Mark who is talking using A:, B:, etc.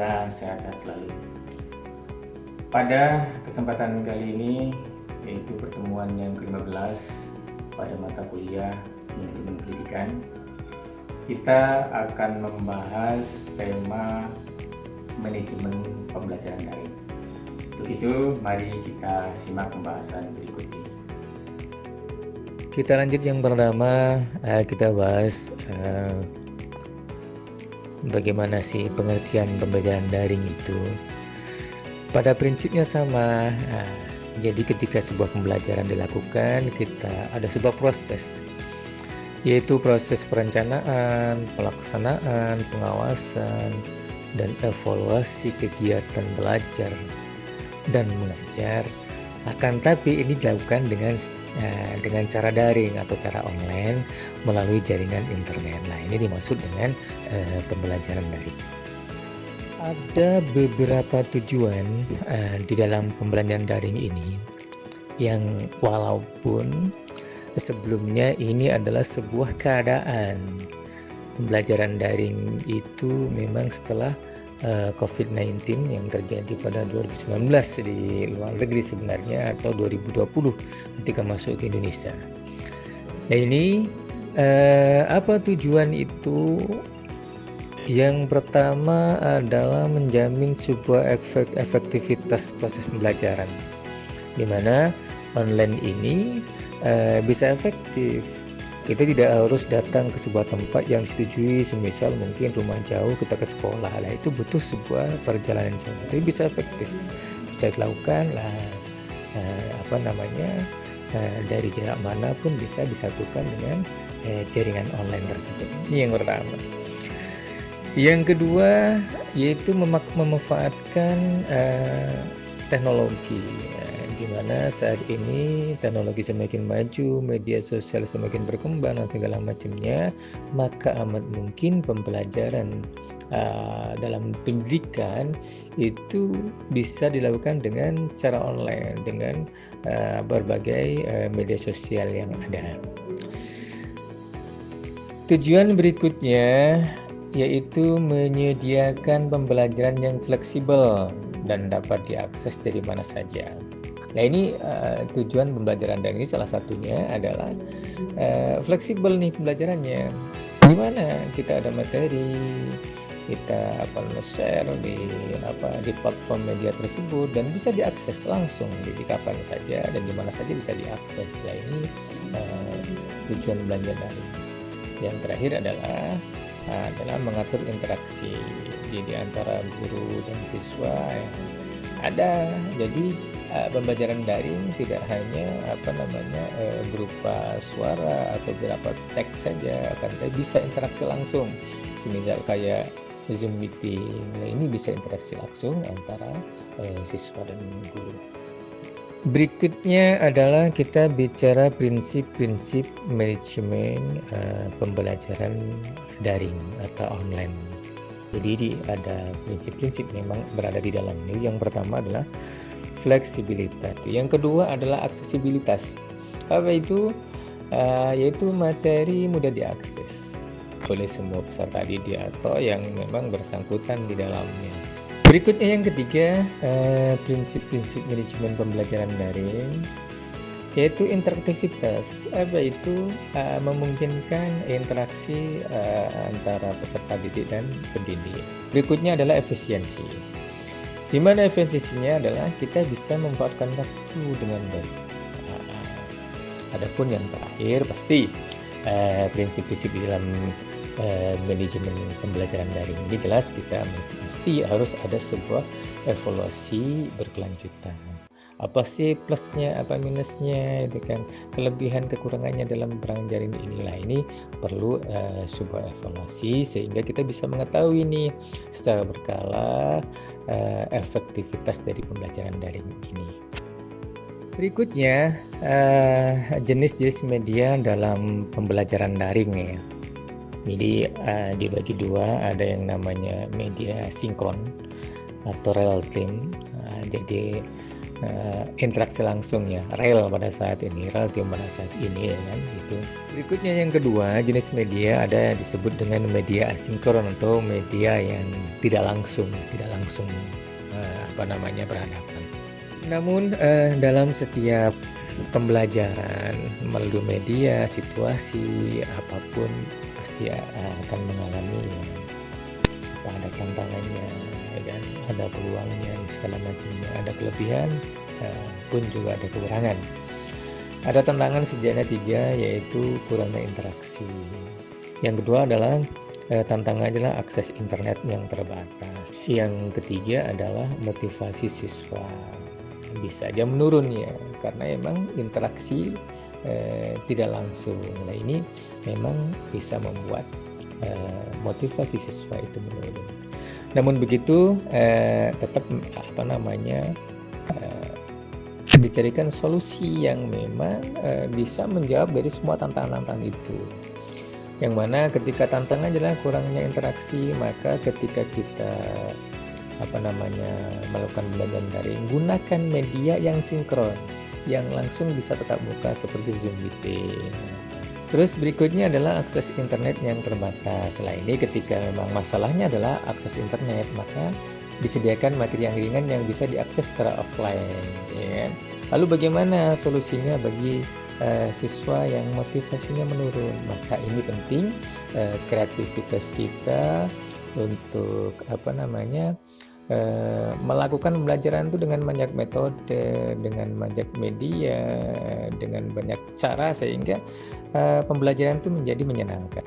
A: semoga sehat-sehat selalu. Pada kesempatan kali ini, yaitu pertemuan yang ke-15 pada mata kuliah Manajemen Pendidikan, kita akan membahas tema manajemen pembelajaran daring. Untuk itu, mari kita simak pembahasan berikut ini.
B: Kita lanjut yang pertama, kita bahas bagaimana sih pengertian pembelajaran daring itu. Pada prinsipnya sama. Jadi ketika sebuah pembelajaran dilakukan, kita ada sebuah proses, yaitu proses perencanaan, pelaksanaan, pengawasan, dan evaluasi kegiatan belajar dan mengajar. Akan tapi ini dilakukan dengan cara daring atau cara online melalui jaringan internet. Nah, ini dimaksud dengan pembelajaran daring. Ada beberapa tujuan di dalam pembelajaran daring ini yang walaupun sebelumnya ini adalah sebuah keadaan. Pembelajaran daring itu memang setelah COVID-19 yang terjadi pada 2019 di luar negeri sebenarnya, atau 2020 ketika masuk ke Indonesia. Nah, ini apa tujuan itu? Yang pertama adalah menjamin sebuah efektivitas proses pembelajaran, di mana online ini bisa efektif. Kita tidak harus datang ke sebuah tempat yang disetujui, semisal mungkin rumah jauh kita ke sekolah. Lah, itu butuh sebuah perjalanan jauh. Tapi bisa efektif, bisa dilakukan dari jarak mana pun bisa disatukan dengan jaringan online tersebut. Ini yang pertama. Yang kedua yaitu memanfaatkan teknologi. Di mana saat ini teknologi semakin maju, media sosial semakin berkembang dan segala macamnya, maka amat mungkin pembelajaran dalam pendidikan itu bisa dilakukan dengan cara online dengan berbagai media sosial yang ada. Tujuan berikutnya yaitu menyediakan pembelajaran yang fleksibel dan dapat diakses dari mana saja. Nah, ini tujuan pembelajaran daring ini salah satunya adalah fleksibel nih pembelajarannya. Di mana kita ada materi, kita share di platform media tersebut dan bisa diakses langsung di kapan saja dan di mana saja bisa diakses. Nah, ini tujuan belajar daring. Yang terakhir adalah mengatur interaksi di antara guru dan siswa yang ada. Jadi pembelajaran daring tidak hanya berupa suara atau berupa teks saja, akan tapi bisa interaksi langsung. Semisal kayak Zoom meeting, nah ini bisa interaksi langsung antara siswa dan guru. Berikutnya adalah kita bicara prinsip-prinsip manajemen pembelajaran daring atau online. Jadi ada prinsip-prinsip memang berada di dalamnya. Yang pertama adalah fleksibilitas. Yang kedua adalah aksesibilitas. Apa itu? Yaitu materi mudah diakses oleh semua peserta didik atau yang memang bersangkutan di dalamnya. Berikutnya yang ketiga, prinsip-prinsip manajemen pembelajaran daring, yaitu interaktivitas. Apa itu? Memungkinkan interaksi antara peserta didik dan pendidik. Berikutnya adalah efisiensi. Di mana efisiensinya adalah kita bisa memanfaatkan waktu dengan baik. Adapun yang terakhir pasti prinsip-prinsip di dalam manajemen pembelajaran daring ini jelas kita mesti harus ada sebuah evaluasi berkelanjutan. Apa sih plusnya, apa minusnya, itu kan kelebihan kekurangannya dalam pembelajaran daring inilah. Ini perlu sebuah evaluasi sehingga kita bisa mengetahui nih secara berkala efektivitas dari pembelajaran daring ini. Berikutnya jenis-jenis media dalam pembelajaran daring ya. Jadi dibagi dua, ada yang namanya media sinkron atau real time. Jadi interaksi langsung ya, real pada saat ini, relatif pada saat ini ya kan gitu. Berikutnya yang kedua, jenis media ada disebut dengan media asinkron atau media yang tidak langsung berhadapan. Namun dalam setiap pembelajaran melalui media, situasi apapun pasti akan mengalami ada tantangannya, ya kan? Ada peluangnya, segala macamnya, ada kelebihan pun juga ada kekurangan. Ada tantangan setidaknya 3, yaitu kurangnya interaksi. Yang kedua adalah tantangan adalah akses internet yang terbatas. Yang ketiga adalah motivasi siswa bisa aja menurun ya, karena emang interaksi tidak langsung. Nah ini memang bisa membuat motivasi siswa itu menurun. Namun begitu tetap dicarikan solusi yang memang bisa menjawab dari semua tantangan-tantangan itu. Yang mana ketika tantangan adalah kurangnya interaksi, maka ketika kita melakukan belajar daring, gunakan media yang sinkron, yang langsung bisa tatap muka seperti Zoom meeting. Terus berikutnya adalah akses internet yang terbatas. Setelah ini ketika memang masalahnya adalah akses internet, maka disediakan materi yang ringan yang bisa diakses secara offline. Ya. Lalu bagaimana solusinya bagi siswa yang motivasinya menurun? Maka ini penting kreativitas kita untuk melakukan pembelajaran itu dengan banyak metode, dengan banyak media, dengan banyak cara sehingga pembelajaran itu menjadi menyenangkan.